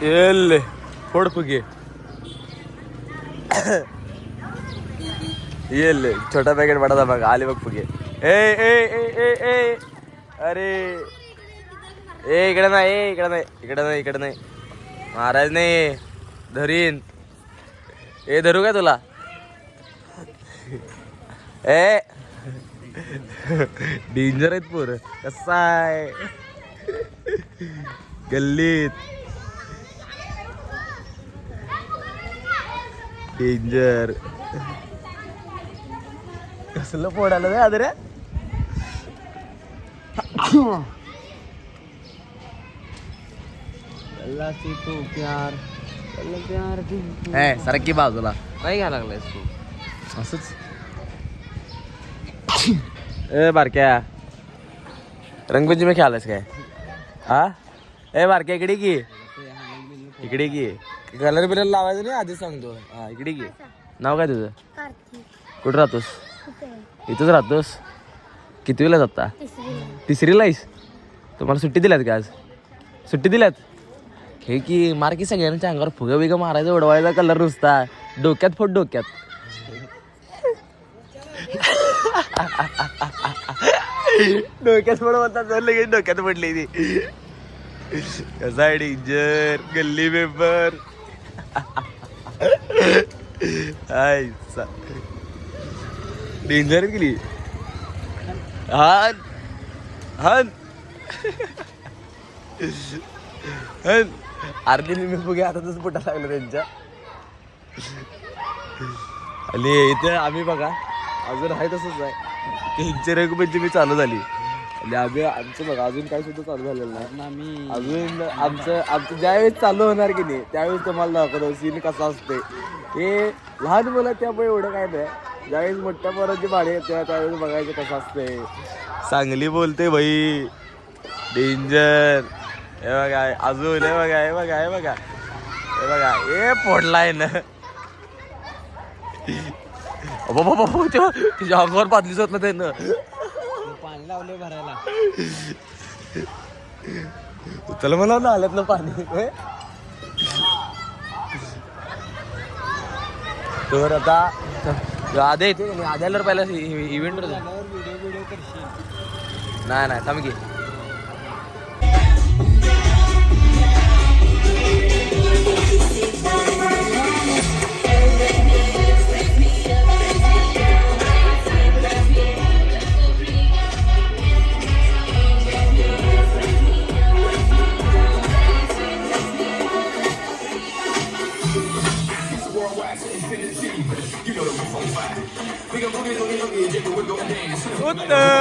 L फोड फुगे L छोटा पॅकेट पडायचा बघा आले बघ फुगे ए ए ए ए ए अरे ए इकडे नाही इकडे नाही इकडे नाही इकडे नाही महाराज नाही धरीन ए धरू काय तुला ए डेंजर आहेत पोर कसा आहे गल्लीत डेंजर कसलं पोडायला रे आदरे तू प्यार प्यार सरकी बाजूला नाही घ्या लागलायस तू असंच ए बारक्या रंगपंचमी खेळालास काय हा ए बारक्या इकडे की इकडे की कलर बिलर लावायचं नाही आधीच सांगतो हा इकडे की नाव काय तुझं कुठं राहतोस इथंच राहतोस कितवीला जाता तिसरीला आहेस तुम्हाला सुट्टी दिल्यात का आज सुट्टी दिल्यात हे की मार की सगळ्यांच्या अंगावर फुगं बिगं मारायचं उडवायचा कलर नुसता डोक्यात फोड डोक्यात डोक्यात फोड म्हणतात लगेच डोक्यात पडली ती कसा आहे डेंजर गल्ली मेंबर डेंजर गेली हान हान हन अर्धी मी फुगे हातातच फुटा लागलं त्यांच्या आणि इथे आम्ही बघा अजून आहे तसंच आहे त्यांची रंगपंचमी चालू झाली आणि आम्ही आमचं बघा अजून काही सुद्धा चालू झालेलं नाही आम्ही अजून आमचं ज्यावेळेस चालू होणार की नाही त्यावेळेस तुम्हाला दाखवतो सीन कसा असते हे लहान मुलं त्यामुळे एवढं काय नाही ज्यावेळेस मोठ्या पोरांची भाडी येते त्यावेळेस बघायचं कसं असते चांगली बोलते बाई डेंजर हे बघा अजून हे बघा हे बघा हे बघा हे बघा हे फोडलाय ना तुझ्या अंगावर पातलीच होत ना त्यानं पाणी लावले भरायला चला मला ना आल्यात ना पाणी तर आता आधी येते आद्याला पहिला इव्हेंट व्हिडिओ करशील नाही नाही थांब की उत्तम